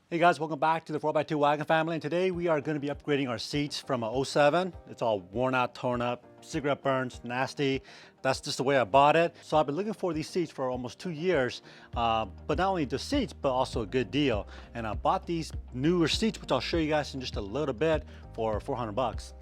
Hey guys, welcome back to the 4x2 Wagon family. And today we are going to be upgrading our seats from a '07. It's all worn out, torn up, cigarette burns, nasty. That's just the way I bought it. So I've been looking for these seats for almost 2 years, but not only the seats, but also a good deal. And I bought these newer seats, which I'll show you guys in just a little bit, for 400 bucks.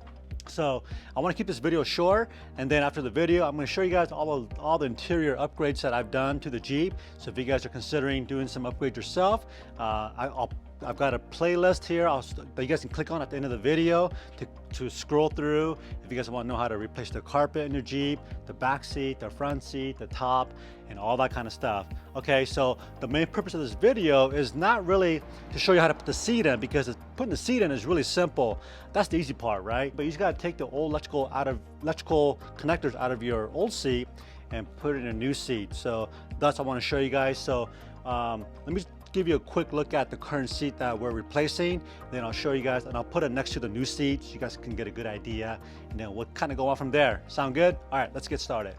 So I want to keep this video short, and then after the video I'm going to show you guys all the interior upgrades that I've done to the Jeep. So if you guys are considering doing some upgrades yourself, I've got a playlist here that you guys can click on at the end of the video to scroll through if you guys want to know how to replace the carpet in your Jeep, the back seat, the front seat, the top, and all that kind of stuff. Okay, so the main purpose of this video is not really to show you how to put the seat in, because putting the seat in is really simple. That's the easy part, right? But you just got to take the old electrical connectors out of your old seat and put it in a new seat. So that's what I want to show you guys. So let me give you a quick look at the current seat that we're replacing. Then I'll show you guys, and I'll put it next to the new seat so you guys can get a good idea, and then we'll kind of go on from there. Sound good? All right, let's get started.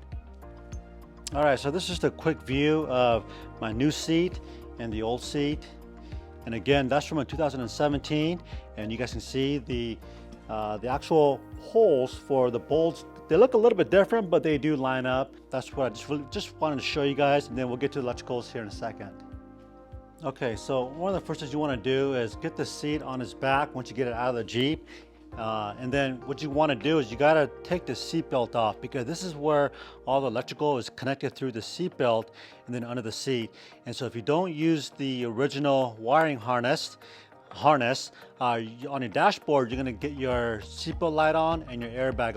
All right, so this is just a quick view of my new seat and the old seat. And again, that's from a 2017, and you guys can see the actual holes for the bolts. They look a little bit different, but they do line up. That's what I just wanted to show you guys, and then we'll get to the electricals here in a second. Okay, so one of the first things you want to do is get the seat on its back once you get it out of the Jeep. And then what you want to do is you got to take the seat belt off, because this is where all the electrical is connected through the seat belt and then under the seat. And so if you don't use the original wiring harness on your dashboard, you're going to get your seatbelt light on and your airbag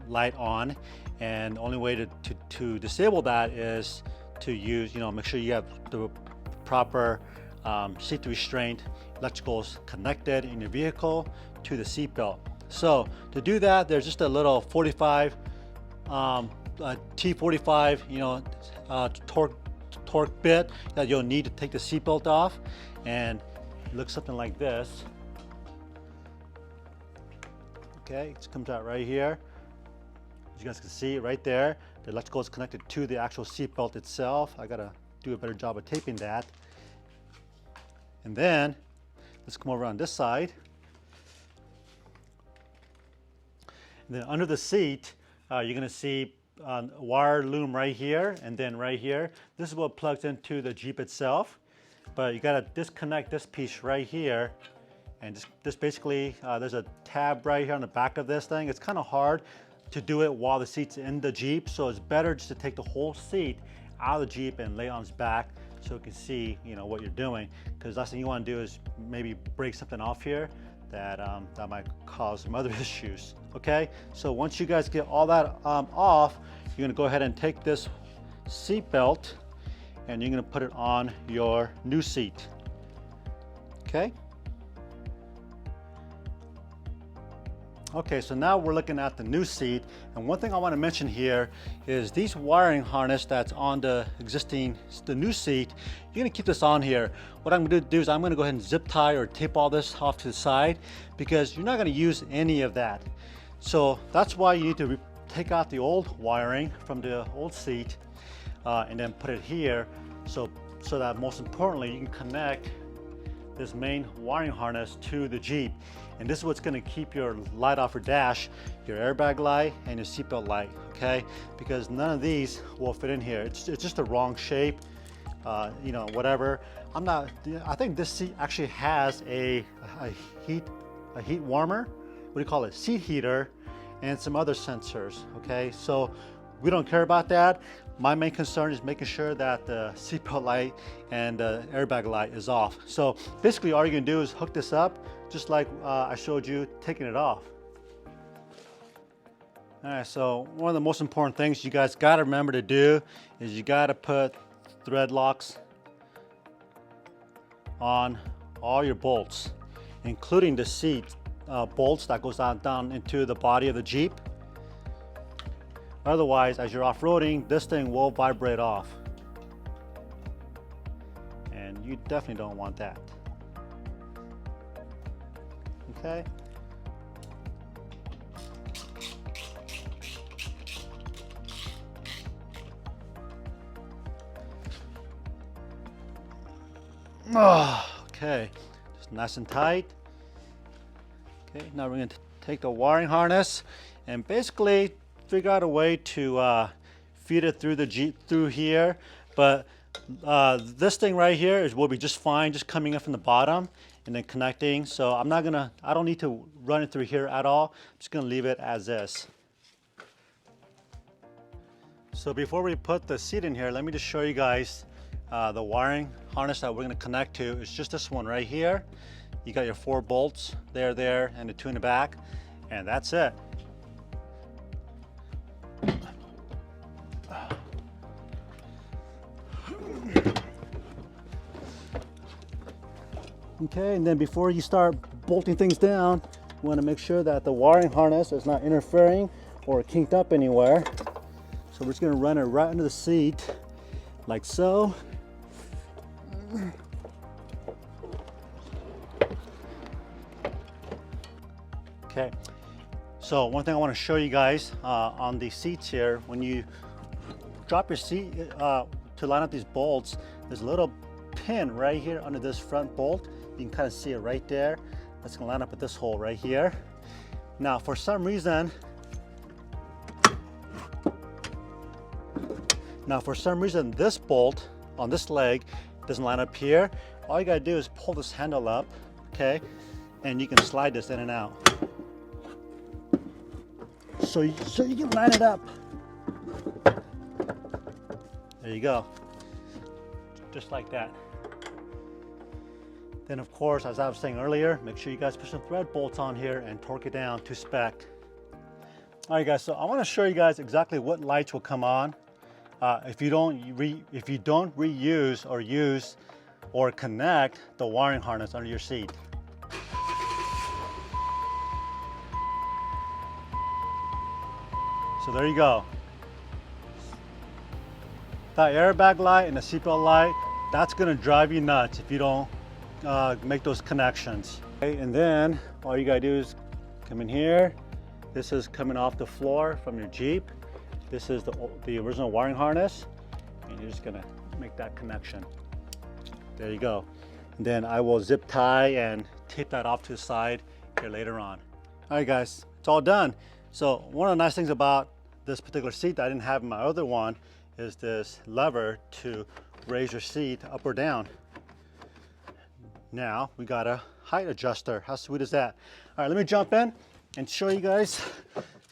light on. And the only way to disable that is to use, make sure you have the proper seat restraint electricals connected in your vehicle to the seat belt. So to do that, there's just a little 45 T45 torque bit that you'll need to take the seat belt off, and it looks something like this. Okay, it comes out right here. As you guys can see right there, the electrical is connected to the actual seat belt itself. I gotta do a better job of taping that. And then let's come over on this side. And then under the seat, you're going to see a wire loom right here, and then right here. This is what plugs into the Jeep itself. But you got to disconnect this piece right here. And this basically, there's a tab right here on the back of this thing. It's kind of hard to do it while the seat's in the Jeep. So it's better just to take the whole seat out of the Jeep and lay it on its back, so you can see what you're doing, because last thing you want to do is maybe break something off here that might cause some other issues. Okay, so once you guys get all that off, you're going to go ahead and take this seat belt and you're going to put it on your new seat. Okay. Okay, so now we're looking at the new seat, and one thing I want to mention here is these wiring harness that's on the new seat. You're going to keep this on here. What I'm going to do is I'm going to go ahead and zip tie or tape all this off to the side, because you're not going to use any of that. So that's why you need to take out the old wiring from the old seat and then put it here, so that most importantly you can connect this main wiring harness to the Jeep. And this is what's going to keep your light off your dash, your airbag light, and your seatbelt light, okay? Because none of these will fit in here. It's just the wrong shape, whatever. I think this seat actually has a heat warmer, what do you call it, seat heater, and some other sensors, okay? So we don't care about that. My main concern is making sure that the seatbelt light and the airbag light is off. So basically all you're gonna do is hook this up, just like I showed you taking it off. All right, so one of the most important things you guys gotta remember to do is you gotta put thread locks on all your bolts, including the seat bolts that goes down into the body of the Jeep. Otherwise, as you're off-roading, this thing will vibrate off. And you definitely don't want that. Okay? Okay, It's nice and tight. Okay, now we're going to take the wiring harness and basically figure out a way to feed it through the Jeep through here. But this thing right here will be just fine, just coming in from the bottom and then connecting. So I don't need to run it through here at all. I'm just gonna leave it as is. So before we put the seat in here, let me just show you guys the wiring harness that we're gonna connect to. It's just this one right here. You got your 4 bolts there, and the 2 in the back, and that's it. Okay, and then before you start bolting things down, you want to make sure that the wiring harness is not interfering or kinked up anywhere. So we're just going to run it right under the seat, like so. Okay, so one thing I want to show you guys on the seats here, when you drop your seat to line up these bolts, there's a little pin right here under this front bolt. You can kind of see it right there. That's gonna line up with this hole right here. Now, for some reason, this bolt on this leg doesn't line up here. All you gotta do is pull this handle up, okay? And you can slide this in and out. So you can line it up. There you go. Just like that. Then of course, as I was saying earlier, make sure you guys put some thread bolts on here and torque it down to spec. All right guys, so I want to show you guys exactly what lights will come on if you don't reuse or use or connect the wiring harness under your seat. So there you go. That airbag light and the seatbelt light, that's gonna drive you nuts if you don't make those connections. Okay, and then all you gotta do is come in here. This is coming off the floor from your Jeep. This is the original wiring harness, and you're just gonna make that connection. There you go. And then I will zip tie and tape that off to the side here later on. All right guys, it's all done. So one of the nice things about this particular seat that I didn't have in my other one is this lever to raise your seat up or down. Now we got a height adjuster. How sweet is that? All right, let me jump in and show you guys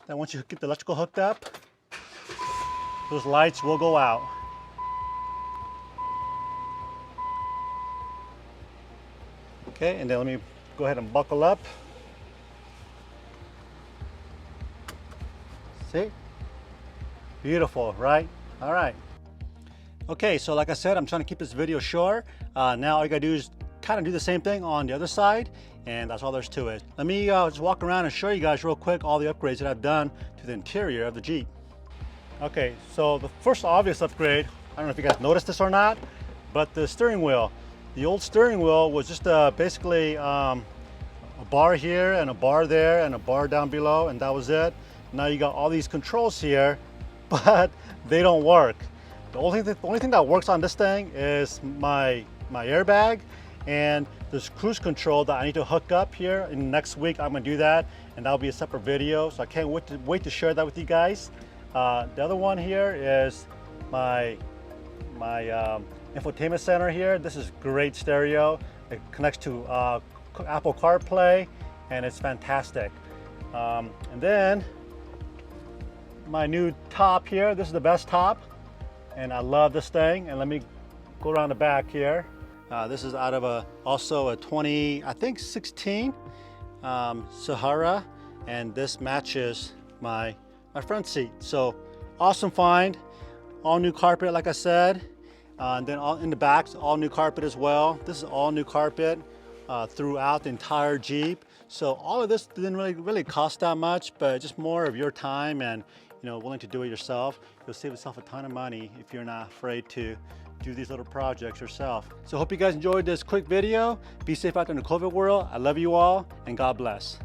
that once you get the electrical hooked up, those lights will go out. Okay, and then let me go ahead and buckle up. See? Beautiful, right? All right. Okay, so like I said, I'm trying to keep this video short. Now all you gotta do is kind of do the same thing on the other side, and that's all there's to it. Let me just walk around and show you guys real quick all the upgrades that I've done to the interior of the Jeep. Okay, so the first obvious upgrade, I don't know if you guys noticed this or not, but the steering wheel. The old steering wheel was just basically a bar here and a bar there and a bar down below, and that was it. Now you got all these controls here, but they don't work. The only thing that works on this thing is my airbag and this cruise control that I need to hook up here. In next week, I'm gonna do that, and that'll be a separate video. So I can't wait to share that with you guys. The other one here is my infotainment center here. This is great stereo. It connects to Apple CarPlay, and it's fantastic. And then my new top here. This is the best top, and I love this thing. And let me go around the back here. This is out of also a 2016 Sahara, and this matches my front seat. So awesome find. All new carpet, like I said, and then all in the back, all new carpet as well. This is all new carpet throughout the entire Jeep. So all of this didn't really cost that much, but just more of your time and willing to do it yourself. You'll save yourself a ton of money if you're not afraid to do these little projects yourself. So hope you guys enjoyed this quick video. Be safe out there in the COVID world. I love you all, and God bless.